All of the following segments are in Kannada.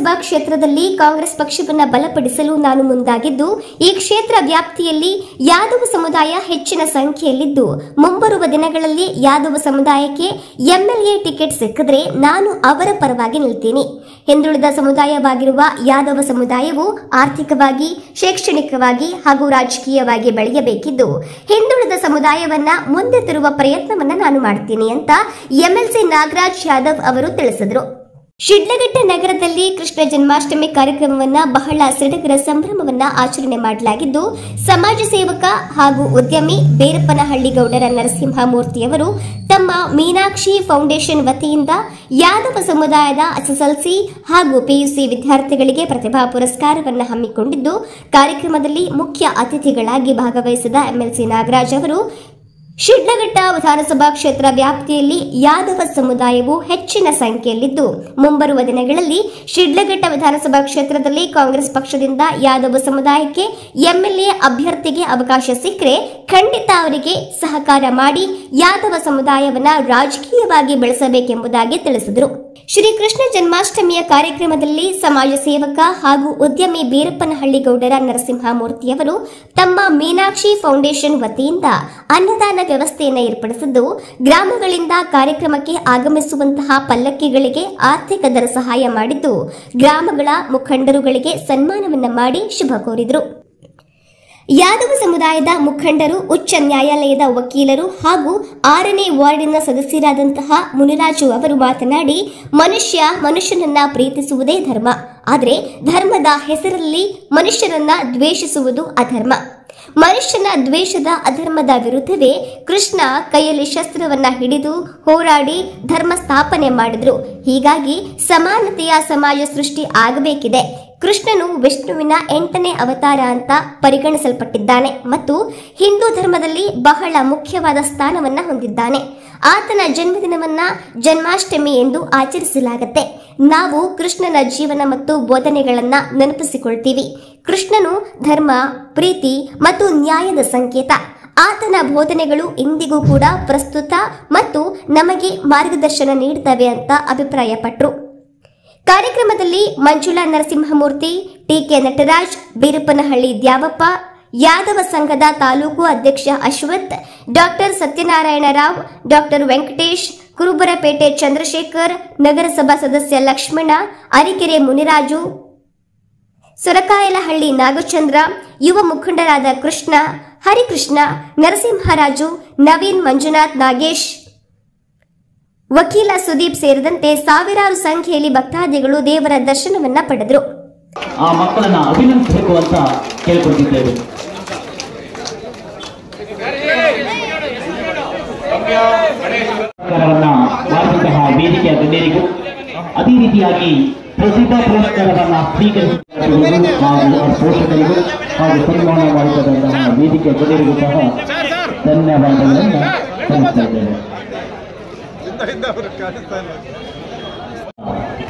ವಿಧಾನಸಭಾ ಕ್ಷೇತ್ರದಲ್ಲಿ ಕಾಂಗ್ರೆಸ್ ಪಕ್ಷವನ್ನು ಬಲಪಡಿಸಲು ನಾನು ಮುಂದಾಗಿದ್ದು, ಈ ಕ್ಷೇತ್ರ ವ್ಯಾಪ್ತಿಯಲ್ಲಿ ಯಾದವ ಸಮುದಾಯ ಹೆಚ್ಚಿನ ಸಂಖ್ಯೆಯಲ್ಲಿದ್ದು, ಮುಂಬರುವ ದಿನಗಳಲ್ಲಿ ಯಾದವ ಸಮುದಾಯಕ್ಕೆ ಎಂಎಲ್ಎ ಟಿಕೆಟ್ ಸಿಕ್ಕಿದ್ರೆ ನಾನು ಅವರ ಪರವಾಗಿ ನಿಲ್ತೀನಿ. ಹಿಂದುಳಿದ ಸಮುದಾಯವಾಗಿರುವ ಯಾದವ ಸಮುದಾಯವು ಆರ್ಥಿಕವಾಗಿ, ಶೈಕ್ಷಣಿಕವಾಗಿ ಹಾಗೂ ರಾಜಕೀಯವಾಗಿ ಬೆಳೆಯಬೇಕಿದ್ದು, ಹಿಂದುಳಿದ ಸಮುದಾಯವನ್ನ ಮುಂದೆ ತರುವ ಪ್ರಯತ್ನವನ್ನ ನಾನು ಮಾಡ್ತೀನಿ ಅಂತ ಎಂಎಲ್ಸಿ ನಾಗರಾಜ್ ಯಾದವ್ ಅವರು ತಿಳಿಸಿದರು. ಶಿಡ್ಲಘಟ್ಟ ನಗರದಲ್ಲಿ ಕೃಷ್ಣ ಜನ್ಮಾಷ್ಟಮಿ ಕಾರ್ಯಕ್ರಮವನ್ನ ಬಹಳ ಸಡಗರ ಸಂಭ್ರಮವನ್ನ ಆಚರಣೆ ಮಾಡಲಾಗಿದ್ದು, ಸಮಾಜ ಸೇವಕ ಹಾಗೂ ಉದ್ಯಮಿ ಬೇರಪ್ಪನಹಳ್ಳಿ ಗೌಡರ ನರಸಿಂಹಮೂರ್ತಿಯವರು ತಮ್ಮ ಮೀನಾಕ್ಷಿ ಫೌಂಡೇಶನ್ ವತಿಯಿಂದ ಯಾದವ ಸಮುದಾಯದ ಎಸ್ಎಸ್ಎಲ್ಸಿ ಹಾಗೂ ಪಿಯುಸಿ ವಿದ್ಯಾರ್ಥಿಗಳಿಗೆ ಪ್ರತಿಭಾ ಪುರಸ್ಕಾರವನ್ನು ಹಮ್ಮಿಕೊಂಡಿದ್ದು, ಕಾರ್ಯಕ್ರಮದಲ್ಲಿ ಮುಖ್ಯ ಅತಿಥಿಗಳಾಗಿ ಭಾಗವಹಿಸಿದ ಎಂಎಲ್ಸಿ ನಾಗರಾಜ್ ಅವರು ಶಿಡ್ಲಘಟ್ಟ ವಿಧಾನಸಭಾ ಕ್ಷೇತ್ರ ವ್ಯಾಪ್ತಿಯಲ್ಲಿ ಯಾದವ ಸಮುದಾಯವು ಹೆಚ್ಚಿನ ಸಂಖ್ಯೆಯಲ್ಲಿದ್ದು, ಮುಂಬರುವ ದಿನಗಳಲ್ಲಿ ಶಿಡ್ಲಘಟ್ಟ ವಿಧಾನಸಭಾ ಕ್ಷೇತ್ರದಲ್ಲಿ ಕಾಂಗ್ರೆಸ್ ಪಕ್ಷದಿಂದ ಯಾದವ ಸಮುದಾಯಕ್ಕೆ ಎಂಎಲ್ಎ ಅಭ್ಯರ್ಥಿಗೆ ಅವಕಾಶ ಸಿಕ್ಕರೆ ಖಂಡಿತ ಅವರಿಗೆ ಸಹಕಾರ ಮಾಡಿ ಯಾದವ ಸಮುದಾಯವನ್ನ ರಾಜಕೀಯವಾಗಿ ಬೆಳೆಸಬೇಕೆಂಬುದಾಗಿ ತಿಳಿಸಿದರು. ಶ್ರೀಕೃಷ್ಣ ಜನ್ಮಾಷ್ಟಮಿಯ ಕಾರ್ಯಕ್ರಮದಲ್ಲಿ ಸಮಾಜ ಸೇವಕ ಹಾಗೂ ಉದ್ಯಮಿ ಬೇರಪ್ಪನಹಳ್ಳಿ ಗೌಡರ ನರಸಿಂಹಮೂರ್ತಿಯವರು ತಮ್ಮ ಮೀನಾಕ್ಷಿ ಫೌಂಡೇಶನ್ ವತಿಯಿಂದ ಅನ್ನದಾನ ವ್ಯವಸ್ಥೆಯನ್ನು ಏರ್ಪಡಿಸಿದ್ದು, ಗ್ರಾಮಗಳಿಂದ ಕಾರ್ಯಕ್ರಮಕ್ಕೆ ಆಗಮಿಸುವಂತಹ ಪಲ್ಲಕ್ಕಿಗಳಿಗೆ ಆರ್ಥಿಕ ದರ ಸಹಾಯ ಮಾಡಿದ್ದು, ಗ್ರಾಮಗಳ ಮುಖಂಡರುಗಳಿಗೆ ಸನ್ಮಾನವನ್ನ ಮಾಡಿ ಶುಭ ಕೋರಿದರು. ಯಾದವ ಸಮುದಾಯದ ಮುಖಂಡರು, ಉಚ್ಚ ನ್ಯಾಯಾಲಯದ ವಕೀಲರು ಹಾಗೂ 6ನೇ ವಾರ್ಡಿನ ಸದಸ್ಯರಾದಂತಹ ಮುನಿರಾಜು ಅವರು ಮಾತನಾಡಿ, ಮನುಷ್ಯನನ್ನ ಪ್ರೀತಿಸುವುದೇ ಧರ್ಮ, ಆದರೆ ಧರ್ಮದ ಹೆಸರಲ್ಲಿ ಮನುಷ್ಯರನ್ನ ದ್ವೇಷಿಸುವುದು ಅಧರ್ಮ. ಮನುಷ್ಯನ ದ್ವೇಷದ ಅಧರ್ಮದ ವಿರುದ್ಧವೇ ಕೃಷ್ಣ ಕೈಯಲ್ಲಿ ಶಸ್ತ್ರವನ್ನ ಹಿಡಿದು ಹೋರಾಡಿ ಧರ್ಮ ಸ್ಥಾಪನೆ ಮಾಡಿದ್ರು. ಹೀಗಾಗಿ ಸಮಾನತೆಯ ಸಮಾಜ ಸೃಷ್ಟಿ ಆಗಬೇಕಿದೆ. ಕೃಷ್ಣನು ವಿಷ್ಣುವಿನ 8ನೇ ಅವತಾರ ಅಂತ ಪರಿಗಣಿಸಲ್ಪಟ್ಟಿದ್ದಾನೆ ಮತ್ತು ಹಿಂದೂ ಧರ್ಮದಲ್ಲಿ ಬಹಳ ಮುಖ್ಯವಾದ ಸ್ಥಾನವನ್ನ ಹೊಂದಿದ್ದಾನೆ. ಆತನ ಜನ್ಮದಿನವನ್ನ ಜನ್ಮಾಷ್ಟಮಿ ಎಂದು ಆಚರಿಸಲಾಗುತ್ತೆ. ನಾವು ಕೃಷ್ಣನ ಜೀವನ ಮತ್ತು ಬೋಧನೆಗಳನ್ನ ನೆನಪಿಸಿಕೊಳ್ತೀವಿ. ಕೃಷ್ಣನು ಧರ್ಮ, ಪ್ರೀತಿ ಮತ್ತು ನ್ಯಾಯದ ಸಂಕೇತ. ಆತನ ಬೋಧನೆಗಳು ಇಂದಿಗೂ ಕೂಡ ಪ್ರಸ್ತುತ ಮತ್ತು ನಮಗೆ ಮಾರ್ಗದರ್ಶನ ನೀಡುತ್ತವೆ ಅಂತ ಅಭಿಪ್ರಾಯಪಟ್ಟರು. ಕಾರ್ಯಕ್ರಮದಲ್ಲಿ ಮಂಜುಳಾ ನರಸಿಂಹಮೂರ್ತಿ, ಟಿಕೆ ನಟರಾಜ್, ಬೀರಪ್ಪನಹಳ್ಳಿ ದ್ಯಾವಪ್ಪ, ಯಾದವ ಸಂಘದ ತಾಲೂಕು ಅಧ್ಯಕ್ಷ ಅಶ್ವಥ್, ಡಾಕ್ಟರ್ ಸತ್ಯನಾರಾಯಣ ರಾವ್, ಡಾಕ್ಟರ್ ವೆಂಕಟೇಶ್, ಕುರುಬರಪೇಟೆ ಚಂದ್ರಶೇಖರ್, ನಗರಸಭಾ ಸದಸ್ಯ ಲಕ್ಷ್ಮಣ, ಅರಿಕೆರೆ ಮುನಿರಾಜು, ಸೊರಕಾಯಲಹಳ್ಳಿ ನಾಗಚಂದ್ರ, ಯುವ ಮುಖಂಡರಾದ ಕೃಷ್ಣ, ಹರಿಕೃಷ್ಣ, ನರಸಿಂಹರಾಜು, ನವೀನ್, ಮಂಜುನಾಥ್, ನಾಗೇಶ್, ವಕೀಲ ಸುದೀಪ್ ಸೇರಿದಂತೆ ಸಾವಿರಾರು ಸಂಖ್ಯೆಯಲ್ಲಿ ಭಕ್ತಾದಿಗಳು ದೇವರ ದರ್ಶನವನ್ನ ಪಡೆದರು. ಆ ಮಕ್ಕಳನ್ನ ಅಭಿನಂದಿಸಬೇಕು ಅಂತ ಕೇಳಿಕೊಂಡಿದ್ದೇವೆ. ಮಾಡಿದಂತಹ ವೇದಿಕೆಯ ಗಣ್ಯರಿಗೂ ಅದೇ ರೀತಿಯಾಗಿ ಪ್ರತಿಭಾ ಪುರಸ್ಕಾರವನ್ನು ಸ್ವೀಕರಿಸಿದ ಪೋಷಕರಿಗೂ ಹಾಗೂ ಸನ್ಮಾನ ಮಾಡಿದಂತಹ ವೇದಿಕೆಯ ಗಣ್ಯರಿಗೂ ಸಹ ಧನ್ಯವಾದಗಳನ್ನು ಸಲ್ಲಿಸ್ತಾ ಇದ್ದೇವೆ.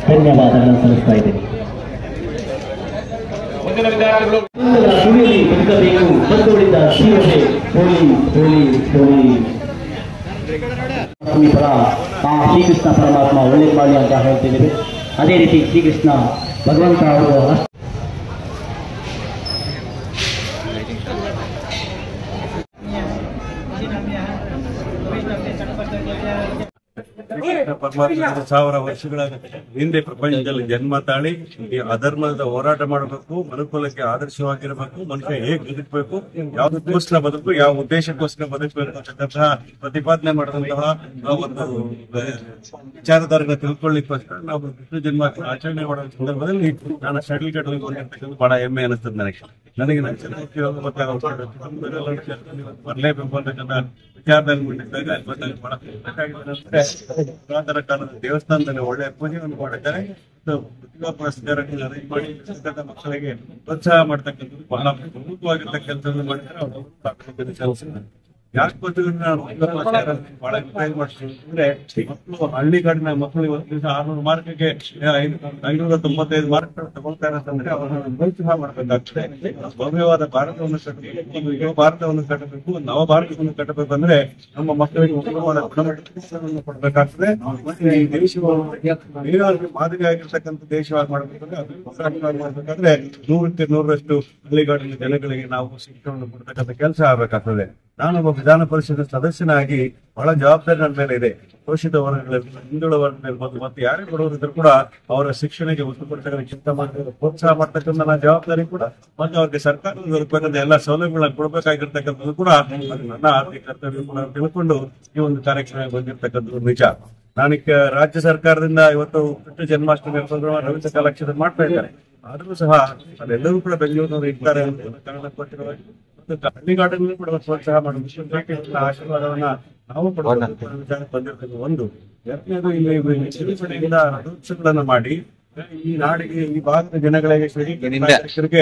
ಧನ್ಯವಾದಗಳನ್ನು ಸಲ್ಲಿಸ್ತಾ ಇದ್ದೇವೆ. ಕಿವಿಯಲ್ಲಿ ಬದುಕಬೇಕು, ಬಂಧುಗಳಿಂದ ಶ್ರೀರೇ ಹೋಳಿ ಹೋಳಿ ಹೋಳಿ. ಆ ಶ್ರೀಕೃಷ್ಣ ಪರಮಾತ್ಮ ಒಳ್ಳೆ ಮಾಡಿ ಅಂತ ಹೇಳ್ತಿದ್ದೇವೆ. ಅದೇ ರೀತಿ ಶ್ರೀಕೃಷ್ಣ ಭಗವಂತ ಅವರು ಪರಮಾತ್ಮ 1000 ವರ್ಷಗಳ ಹಿಂದೆ ಪ್ರಪಂಚದಲ್ಲಿ ಜನ್ಮ ತಾಳಿ ಈ ಅಧರ್ಮದ ಹೋರಾಟ ಮಾಡಬೇಕು, ಮನುಕುಲಕ್ಕೆ ಆದರ್ಶವಾಗಿರಬೇಕು, ಮನುಷ್ಯ ಹೇಗೆ ಬದುಕಬೇಕು, ಯಾವುದಕ್ಕೋಸ್ಕರ ಬದುಕು, ಯಾವ ಉದ್ದೇಶಕ್ಕೋಸ್ಕರ ಬದುಕಬೇಕು ಅಂತಕ್ಕಂತಹ ಪ್ರತಿಪಾದನೆ ಮಾಡಿದಂತಹ ಒಂದು ವಿಚಾರಧಾರೆಗಳನ್ನ ತಿಳ್ಕೊಳ್ಳಿಕ್ಕೋಸ್ಕರ ನಾವು ಕೃಷ್ಣ ಜನ್ಮಾಷ್ಟಮಿ ಆಚರಣೆ ಮಾಡುವ ಸಂದರ್ಭದಲ್ಲಿ ನಾನು ಶಟಲ್ ಗೇಟ್ ಹೋಗಿರ್ತಕ್ಕಂಥ ಬಹಳ ಹೆಮ್ಮೆ ಅನಿಸ್ತದೆ ನನಗೆ ಬರಲೇಬೇಕು ಅಂತಕ್ಕಂಥ ವಿಚಾರದಲ್ಲಿ ಮುಂದಿದ್ದಾಗ ಅಲ್ಲಿ ಬಂದಾಗ ಬಹಳ ಪುರಾತನ ಕಾಲದ ದೇವಸ್ಥಾನದಲ್ಲಿ ಒಳ್ಳೆಯ ಪೂಜೆಯನ್ನು ಮಾಡಿದ್ದಾರೆ. ಪ್ರತಿಭಾ ಪುರಸ್ಕಾರಗಳನ್ನು ಅರೇಂಜ್ ಮಾಡಿ ಮಕ್ಕಳಿಗೆ ಪ್ರೋತ್ಸಾಹ ಮಾಡ್ತಕ್ಕಂಥದ್ದು ಬಹಳ ಪ್ರಮುಖವಾಗಿರ್ತಕ್ಕಂಥದ್ದು ಮಾಡಿದ್ರೆ ಅವರು ಯಾಕೆ ಬಹಳ ಎಂಕರೇಜ್ ಮಾಡ್ತೀವಿ ಅಂದ್ರೆ ಮಕ್ಕಳು ಹಳ್ಳಿಗಾಡಿನ ಮಕ್ಕಳು ಇವತ್ತು ದಿವಸ 600 ಮಾರ್ಕ್ಗೆ 595 ಮಾರ್ಕ್ ತಗೊಳ್ತಾರೆ ಅಂತಂದ್ರೆ ಅವರನ್ನು ಪ್ರೋತ್ಸಾಹ ಮಾಡಬೇಕಾಗ್ತದೆ. ಭವ್ಯವಾದ ಭಾರತವನ್ನು ಕಟ್ಟಬೇಕು, ಯುವ ಭಾರತವನ್ನು ಕಟ್ಟಬೇಕು, ನವ ಭಾರತವನ್ನು ಕಟ್ಟಬೇಕಂದ್ರೆ ನಮ್ಮ ಮಕ್ಕಳಿಗೆ ಉತ್ತಮವಾದ ಗುಣಮಟ್ಟದ ಶಿಕ್ಷಣವನ್ನು ಕೊಡಬೇಕಾಗ್ತದೆ. ಮತ್ತೆ ಈ ದೇಶವನ್ನು ಬೇರೆಯವರಿಗೆ ಮಾದರಿಯಾಗಿರ್ತಕ್ಕಂಥ ದೇಶವಾಗಿ ಮಾಡಬೇಕಂದ್ರೆ ಅಭಿವೃದ್ಧಿ ಮಾಡಬೇಕಾದ್ರೆ 100ಕ್ಕೆ 100ರಷ್ಟು ಹಳ್ಳಿಗಾಡಿನ ಜನಗಳಿಗೆ ನಾವು ಶಿಕ್ಷಣವನ್ನು ಕೊಡ್ತಕ್ಕಂಥ ಕೆಲಸ ಆಗಬೇಕಾಗ್ತದೆ. ನಾನೊಬ್ಬ ವಿಧಾನ ಪರಿಷತ್ ಸದಸ್ಯನಾಗಿ ಬಹಳ ಜವಾಬ್ದಾರಿ ನನ್ನ ಮೇಲೆ ಇದೆ. ಶೋಷಿತ ವರ್ಗಗಳಲ್ಲಿ, ಹಿಂದುಳಿದ ವರ್ಗದಲ್ಲಿ ಮತ್ತೆ ಯಾರೇ ಬಡವರಿದ್ರು ಕೂಡ ಅವರ ಶಿಕ್ಷಣಕ್ಕೆ ಒತ್ತು ಕೊಡ್ತಕ್ಕಂಥ ಚಿಂತೆ ಮಾಡ್ತಾರೆ, ಪ್ರೋತ್ಸಾಹ ಮಾಡ್ತಕ್ಕಂಥ ನನ್ನ ಜವಾಬ್ದಾರಿ ಕೂಡ, ಮತ್ತೆ ಅವ್ರಿಗೆ ಸರ್ಕಾರದಿಂದ ದೊರಕಬೇಕಾದ ಎಲ್ಲ ಸೌಲಭ್ಯಗಳನ್ನ ಕೊಡಬೇಕಾಗಿರ್ತಕ್ಕಂಥದ್ದು ಕೂಡ ನನ್ನ ಆರ್ಥಿಕ ಕರ್ತವ್ಯ ಕೂಡ ತಿಳ್ಕೊಂಡು ಈ ಒಂದು ಕಾರ್ಯಕ್ರಮ ಬಂದಿರತಕ್ಕಂಥದ್ದು ನಿಜ. ನಾನೀಗ ರಾಜ್ಯ ಸರ್ಕಾರದಿಂದ ಇವತ್ತು ಕೃಷ್ಣ ಜನ್ಮಾಷ್ಟಮಿ ಪ್ರೋಗ್ರಾಮ್ ರವೀಂದ್ರ ಕಲಾಕ್ಷೇತ್ರ ಮಾಡ್ತಾ ಇದ್ದಾರೆ. ಆದ್ರೂ ಸಹ ಅದೆಲ್ಲರೂ ಕೂಡ ಬೆಂಗಳೂರಿನವರು ಇರ್ತಾರೆ ಅಂತ ಕಾರಣ ಕೊಟ್ಟಿರುವ ಹಳ್ಳಿಗಾಡಲ್ಲಿ ಕೂಡ ಪ್ರೋತ್ಸಾಹ ಮಾಡಬೇಕು, ಆಶೀರ್ವಾದವನ್ನ ನಾವು ವಿಚಾರಕ್ಕೆ ಬಂದಿರ್ತಕ್ಕಂಥ ಒಂದು. ಎರಡನೇದು ಇಲ್ಲಿ ಚಿರುಪಡೆಯಿಂದ ರಥೋತ್ಸವಗಳನ್ನ ಮಾಡಿ ಈ ನಾಡಿಗೆ, ಈ ಭಾಗದ ಜನಗಳಿಗೆ ಸುಖ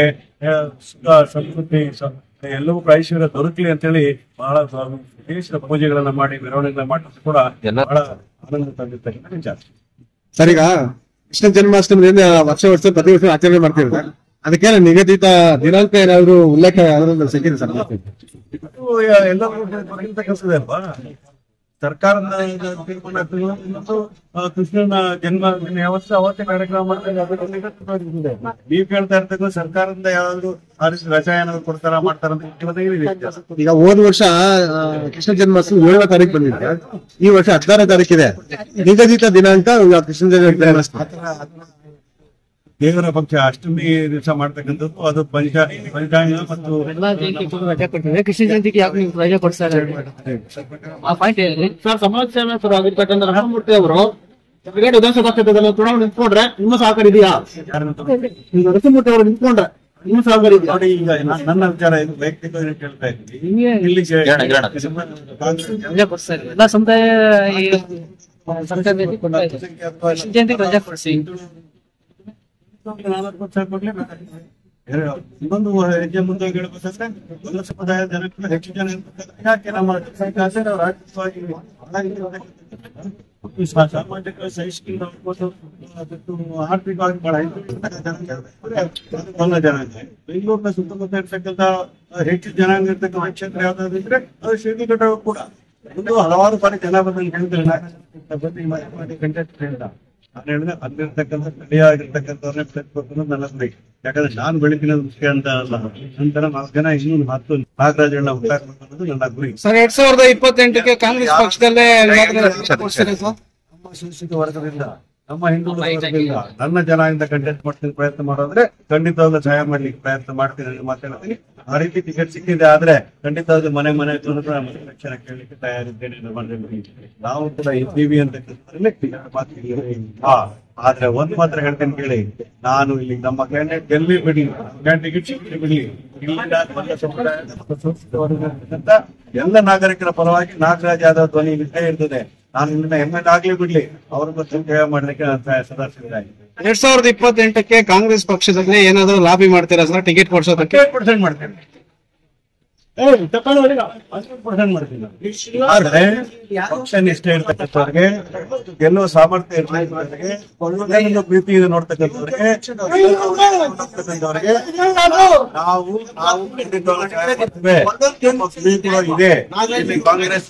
ಸಮೃದ್ಧಿ ಎಲ್ಲವೂ ಐಶ್ವರ್ಯ ದೊರಕಲಿ ಅಂತ ಹೇಳಿ ಬಹಳ ವಿಶೇಷ ಪೂಜೆಗಳನ್ನ ಮಾಡಿ ಮೆರವಣಿಗೆಗಳನ್ನ ಮಾಡೋದು ಕೂಡ ಬಹಳ ಆನಂದ ತಂದಿರ್ತಕ್ಕಂಥ ವಿಚಾರ. ಸರ್, ಈಗ ಕೃಷ್ಣ ಜನ್ಮಾಷ್ಟಮಿಯಿಂದ ವರ್ಷ ಪ್ರತಿ ವರ್ಷ ಆಚರಣೆ ಮಾಡ್ತೀವಿ. ಅದಕ್ಕೆ ನಿಗದಿತ ದಿನಾಂಕ ಏನಾದ್ರು ಉಲ್ಲೇಖ ಯಾವ್ದಾದ್ರು ಸಿಕ್ಕಿದೆ ಸರ್? ಎಲ್ಲರೂ ಕೆಲಸದೇ ಅಲ್ವಾ ಸರ್ಕಾರದ ಕೃಷ್ಣನ ಜನ್ಮಾಷ್ಟಮಿ ಅವತ್ತೇ ಕಾರ್ಯಕ್ರಮ ಮಾಡ್ತಾರೆ. ನೀವು ಕೇಳ್ತಾ ಇರ್ತಕ್ಕ ಸರ್ಕಾರದಿಂದ ಯಾವ್ದಾದ್ರು ರಸಾಯನ ಕೊಡ್ತಾರ ಮಾಡ್ತಾರಂತ. ಈಗ ಹೋದ ವರ್ಷ ಕೃಷ್ಣ ಜನ್ಮಾಷ್ಟಮಿ 7ನೇ ತಾರೀಕು ಬಂದಿದೆ, ಈ ವರ್ಷ 16ನೇ ತಾರೀಕಿದೆ. ನಿಗದಿತ ದಿನಾಂಕ ಕೃಷ್ಣ ಜನ್ಮಾಷ್ಟಮಿ ದೇವರ ಪಕ್ಷ ಅಷ್ಟಮಿ ದಿವಸ ಮಾಡ್ತಕ್ಕಂಥದ್ದು. ಅದು ಪಂಚಾಂಗ ಮತ್ತು ರಜೆ ಕೊಟ್ಟಿದೆ. ಕೃಷ್ಣ ಜಯಂತಿಗೆ ಯಾಕೆ ನೀವು ರಜೆ ಕೊಡ್ತಾರೆ ಆ ಪಾಯಿಂಟ್ ಹೇಳಿ ಸರ್. ಸಮಾಜ ಸೇವಕರು ಆಗಿರ್ತಕ್ಕಂಥ ರಘುಮೂರ್ತಿ ಅವರು ವಿಧಾನಸಭಾ ಕ್ಷೇತ್ರದಲ್ಲಿ ಚುನಾವಣೆ ನಿಂತ್ಕೊಂಡ್ರೆ ನಿಮ್ಮ ಸಹಕಾರ ಇದೆಯಾ? ಈಗ ರಘುಮೂರ್ತಿ ಅವರು ನಿಂತ್ಕೊಂಡ್ರೆ ನಿಮ್ಮ ಸಹಕಾರ ಇದೆಯಾ? ನೋಡಿ, ಈಗ ನನ್ನ ವಿಚಾರ ಇದು ವೈಯಕ್ತಿಕ ಕೇಳ್ತಾ ಇದ್ದೀನಿ. ರಜೆ ಕೊಡ್ತಾರೆ ಎಲ್ಲ ಸಮುದಾಯ ಕೃಷ್ಣ ಜಯಂತಿಗೆ ರಜೆ ಕೊಡಿಸಿ. ಇನ್ನೊಂದು ಹೆಜ್ಜೆ ಮುಂದೆ ಹೇಳ್ಬೇಕಂದ್ರೆ ಎಲ್ಲ ಸಮುದಾಯದ ಜನಕ್ಕೆ ಹೆಚ್ಚು ಜನ ಯಾಕೆ ನಮ್ಮ ರಾಜಕೀಯವಾಗಿ ಸಾಮಾಜಿಕ ಶೈಕ್ಷಣಿಕ ಆರ್ಥಿಕವಾಗಿ ಬಹಳ ಜನ ಇದೆ. ಬೆಂಗಳೂರಿನ ಸುತ್ತಮುತ್ತ ಇರ್ತಕ್ಕಂಥ ಹೆಚ್ಚು ಜನಾಂಗ ಇರ್ತಕ್ಕಂಥ ಕ್ಷೇತ್ರ ಯಾವ್ದಾದ್ರು ಇದ್ರೆ ಅದು ಶ್ರೀನಿಘಟ್ಟ ಕೂಡ ಒಂದು ಹಲವಾರು ಬಾರಿ ಜನ ಬಂದು ಕಂಟೆಸ್ಟ್ ನಾನು ಹೇಳಿದ್ರೆ ಅಲ್ಲಿರ್ತಕ್ಕಂಥ ಸ್ಥಳೀಯವಾಗಿರ್ತಕ್ಕಂಥವ್ರನ್ನೇ ಬೆಳೆಸ್ಬೇಕು ಅನ್ನೋದು ನನ್ನ ಗುರಿ. ಯಾಕಂದ್ರೆ ನಾನು ಬೆಳಿತಿನ ಮುಖ್ಯ ಅಂತ ಅಲ್ಲ, ನಂತರ 4 ಜನ ಇನ್ನೂ 10 ನಾಗರಾಜಗಳನ್ನ ಉಂಟಾಗಬೇಕು ಅನ್ನೋದು ನನ್ನ ಗುರಿ. ಸರ್, 2028ಕ್ಕೆ ಕಾಂಗ್ರೆಸ್ ಪಕ್ಷದಲ್ಲೇ ನಮ್ಮ ಶೋಷಿತ ವರ್ಗದಿಂದ, ನಮ್ಮ ಹಿಂದುಳಿದ ವರ್ಗದಿಂದ ನನ್ನ ಜನಾಂಗದಿಂದ ಕಂಟೆಸ್ಟ್ ಮಾಡ್ತೀನಿ ಪ್ರಯತ್ನ ಮಾಡೋದ್ರೆ ಖಂಡಿತವಾಗ್ಲೂ ಸಹಾಯ ಮಾಡ್ಲಿಕ್ಕೆ ಪ್ರಯತ್ನ ಮಾಡ್ತೀನಿ ಅಂತ ಮಾತಾಡ್ತೀನಿ. ಆ ರೀತಿ ಟಿಕೆಟ್ ಸಿಕ್ಕಿದೆ ಆದ್ರೆ ಖಂಡಿತವಾಗ್ಲೂ ಮನೆ ರಕ್ಷಣೆ ಕೇಳಲಿಕ್ಕೆ ತಯಾರಿದ್ದೇನೆ. ನಾವು ಕೂಡ ಇದ್ದೀವಿ ಅಂತ ಆದ್ರೆ ಒಂದ್ ಮಾತ್ರ ಹೇಳ್ತೇನೆ ಕೇಳಿ, ನಾನು ಇಲ್ಲಿ ನಮ್ಮ ಕ್ಯಾಂಡಿಡೇಟ್ ಗೆಲ್ಲಿ ಬಿಡ್ಲಿ, ಟಿಕೆಟ್ ಸಿಕ್ಕಿ ಬಿಡ್ಲಿ, ಎಲ್ಲ ನಾಗರಿಕರ ಪರವಾಗಿ ನಾಗರಾಜ್ ಯಾದವ್ ಧ್ವನಿ ಇದ್ದೇ ಇರ್ತದೆ. ನಾನು ಇಲ್ಲಿಂದ ML ಆಗ್ಲಿ ಬಿಡ್ಲಿ, ಅವ್ರಿಗೂ ಸೇವೆ ಮಾಡ್ಲಿಕ್ಕೆ ಸದಾ ಸಿದ್ಧ. 2028ಕ್ಕೆ ಕಾಂಗ್ರೆಸ್ ಪಕ್ಷದಲ್ಲಿ ಏನಾದ್ರು ಲಾಬಿ ಮಾಡ್ತೀರಾ ಸರ್ ಟಿಕೆಟ್ ಕೊಡ್ಸೋದಕ್ಕೆ? 100% ಮಾಡ್ತೇನೆ. ಆದ್ರೆ ಪಕ್ಷ ನಿಷ್ಠೆ ಇರ್ತಕ್ಕಂಥವ್ರಿಗೆ, ಗೆಲ್ಲುವ ಸಾಮರ್ಥ್ಯ ಇರ್ತಕ್ಕಂಥವ್ರಿಗೆ, ಪ್ರೀತಿ ಇದೆ ನೋಡ್ತಕ್ಕಂಥವ್ರಿಗೆ ನಾವು ಇದೆ. ಕಾಂಗ್ರೆಸ್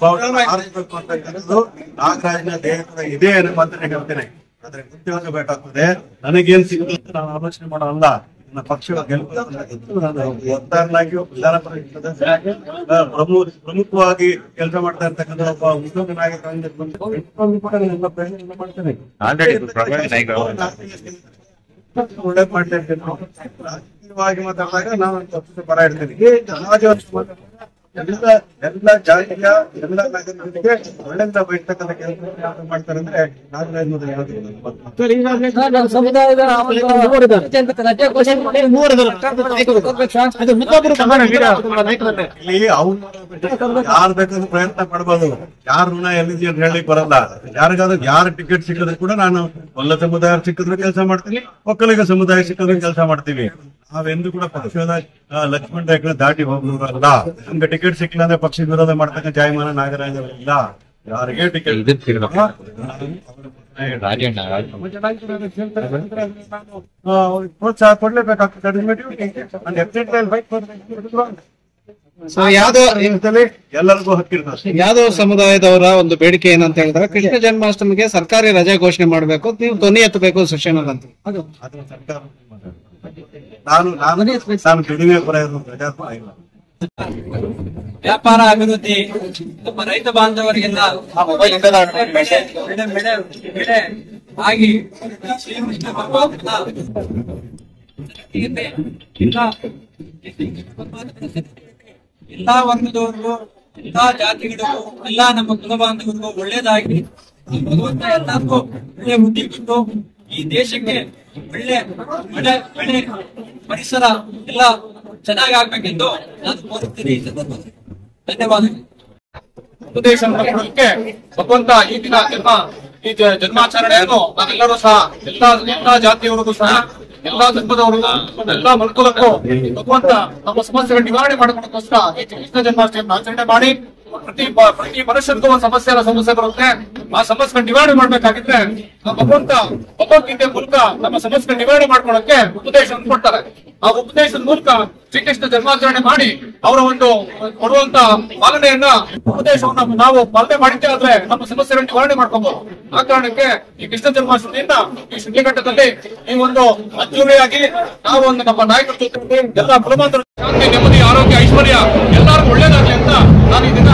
ನಾಗರಾಜನ ದೇಹ ಇದೆ ಅನ್ನೋ ಮಾತನ್ನ ಹೇಳ್ತೇನೆ. ಆದ್ರೆ ಉದ್ಯೋಗ ಬೇಕಾಗ್ತದೆ. ನನಗೇನ್ ಸಿಗುತ್ತೆ ನಾನು ಆಲೋಚನೆ ಮಾಡೋಲ್ಲ. ನನ್ನ ಪಕ್ಷ ಒತ್ತಾರನಾಗಿ ವಿಧಾನ ಪರಿಷತ್ ಸದಸ್ಯರಾಗಿ ಪ್ರಮುಖವಾಗಿ ಕೆಲಸ ಮಾಡ್ತಾ ಇರ್ತಕ್ಕಂಥ ಒಬ್ಬ ಉದ್ಯೋಗ ನಾಯಕ ಮಾಡ್ತೇನೆ. ಒಳ್ಳೆ ಮಾಡ್ತಾ ಇರ್ತೇನೆ. ರಾಜಕೀಯವಾಗಿ ಮಾತಾಡಿದಾಗ ನಾನು ಪಕ್ಷದ ಪರ ಇರ್ತೇನೆ. ಎಲ್ಲ ಜಾತಿಯ ಎಲ್ಲ ನಗರಗಳಿಗೆ ಒಳ್ಳೆಯಿಂದ ಬಯಸ್ತಕ್ಕಂಥ ಕೆಲಸ ಮಾಡ್ತಾರೆ ಅಂದ್ರೆ ಇಲ್ಲಿ ಯಾರು ಬೇಕಾದ್ರೂ ಪ್ರಯತ್ನ ಪಡ್ಬೋದು. ಯಾರು ಋಣ ಎಲ್ಲಿದೆ ಅಂತ ಹೇಳಿ ಬರಲ್ಲ. ಯಾರಿಗಾದ್ರೂ ಯಾರು ಟಿಕೆಟ್ ಸಿಕ್ಕಿದ್ರು ಕೂಡ ನಾನು ಒಲ್ಲ ಸಮುದಾಯ ಸಿಕ್ಕಿದ್ರು ಕೆಲಸ ಮಾಡ್ತೀನಿ, ಒಕ್ಕಲಿಗ ಸಮುದಾಯ ಸಿಕ್ಕಿದ್ರು ಕೆಲಸ ಮಾಡ್ತೀವಿ. ನಾವೆಂದು ಕೂಡ ಪಕ್ಷದ ಲಕ್ಷ್ಮಣ ರೇಖೆ ದಾಟಿ ಹೋಗ್ಲೂರಲ್ಲ. ನಮ್ಗೆ ಟಿಕೆಟ್ ಟಿಕೆಟ್ ಸಿಕ್ಕಿಲ್ಲ ಅಂದ್ರೆ ಪಕ್ಷ ವಿರೋಧ ಮಾಡ್ತಕ್ಕ ಜಾಯಮಾನ ನಾಗರಾಜ ಇಲ್ಲ. ಯಾರಿಗೆ ಟಿಕೆಟ್ ಪ್ರೋತ್ಸಾಹ ಕೊಡ್ಲೇಬೇಕಾಗ್ತದೆ. ಎಲ್ಲರಿಗೂ ಹಕ್ಕಿರ್ತದೆ. ಯಾದವ ಸಮುದಾಯದವರ ಒಂದು ಬೇಡಿಕೆ ಏನಂತ ಹೇಳಿದ್ರೆ ಕೃಷ್ಣ ಜನ್ಮಾಷ್ಟಮಿಗೆ ಸರ್ಕಾರಿ ರಜೆ ಘೋಷಣೆ ಮಾಡಬೇಕು, ನೀವು ಧ್ವನಿ ಎತ್ತಬೇಕು ಸೆಷನ್ ಅಂತ. ಅದು ಸರ್ಕಾರ ನಾನು ಕಡಿಮೆ ಪರ ಪ್ರಜಾತ್ಮ ಇಲ್ಲ. ವ್ಯಾಪಾರ ಅಭಿವೃದ್ಧಿ ನಮ್ಮ ರೈತ ಬಾಂಧವರಿಗೆಲ್ಲ ಬೆಳೆ ಆಗಿ ಎಲ್ಲಾ ವರ್ಗದವರಿಗೂ, ಎಲ್ಲಾ ಜಾತಿಗಳಿಗೂ, ಎಲ್ಲಾ ನಮ್ಮ ಕುಲ ಬಾಂಧವರಿಗೂ ಒಳ್ಳೇದಾಗಿ ಭಗವಂತ ಎಲ್ಲರಿಗೂ ಒಳ್ಳೆ ಬುದ್ಧಿ ಕೊಟ್ಟು ಈ ದೇಶಕ್ಕೆ ಒಳ್ಳೆ ಮಳೆ ಬೆಳೆ ಪರಿಸರ ಎಲ್ಲ ಚೆನ್ನಾಗಿ ಆಗ್ಬೇಕೆಂದು ನಾನು ಕೋರುತ್ತೇನೆ. ಈ ಸಂದರ್ಭದಲ್ಲಿ ಧನ್ಯವಾದಗಳು. ಉಪದೇಶವನ್ನು ಕೊಡಲಿಕ್ಕೆ ಭಗವಂತ ಈ ದಿನ ಜನ್ಮಾಚರಣೆಯನ್ನು ನಾವೆಲ್ಲರೂ ಸಹ ಎಲ್ಲಾ ಜಾತಿಯವರಿಗೂ ಸಹ ಎಲ್ಲಾ ಧರ್ಮದವರಿಗೂ ಎಲ್ಲಾ ಮನುಕುಲಕ್ಕೂ ಭಗವಂತ ನಮ್ಮ ಸಮಸ್ಯೆಗಳ ನಿವಾರಣೆ ಮಾಡೋದಕ್ಕೋಸ್ಕರ ಈ ಕೃಷ್ಣ ಜನ್ಮಾಷ್ಟಮಿಯನ್ನು ಆಚರಣೆ ಮಾಡಿ ಪ್ರತಿ ಮನುಷ್ಯನಿಗೂ ಒಂದು ಸಮಸ್ಯೆ ಬರುತ್ತೆ. ಆ ಸಮಸ್ಯೆಗಳ ನಿವಾರಣೆ ಮಾಡ್ಬೇಕಾಗಿದ್ರೆ ಭಗವಂತ ಭಗವದ್ಗೀತೆ ಮೂಲಕ ನಮ್ಮ ಸಮಸ್ಯೆಗಳ ನಿವಾರಣೆ ಮಾಡ್ಕೊಳ್ಳೋಕೆ ಉಪದೇಶವನ್ನು ಕೊಡ್ತಾರೆ. ಆ ಉಪದೇಶದ ಮೂಲಕ ಶ್ರೀಕೃಷ್ಣ ಜನ್ಮಾಚರಣೆ ಮಾಡಿ ಅವರ ಒಂದು ಕೊಡುವಂತ ಪಾಲನೆಯನ್ನ ಉಪದೇಶವನ್ನು ನಾವು ಪಾಲನೆ ಮಾಡಿದ್ದೇ ಆದ್ರೆ ನಮ್ಮ ಸಮಸ್ಯೆಗಳನ್ನು ನಿವಾರಣೆ ಮಾಡ್ಕೋಬಹುದು. ಆ ಕಾರಣಕ್ಕೆ ಈ ಕೃಷ್ಣ ಜನ್ಮಾಷ್ಟಮಿಯಿಂದ ಈ ಶಿಡ್ಲಘಟ್ಟದಲ್ಲಿ ಈ ಒಂದು ಅದ್ದೂರಿಯಾಗಿ ನಾವು ಒಂದು ನಮ್ಮ ನಾಯಕರ ಜೊತೆ ಎಲ್ಲ ಕುಲಬಾಂಧವರು ಶಾಂತಿ, ನೆಮ್ಮದಿ, ಆರೋಗ್ಯ, ಐಶ್ವರ್ಯ ಎಲ್ಲರಿಗೂ ಒಳ್ಳೇದಾಗ್ಲಿ ಅಂತ ನಾನು ಈ ದಿನ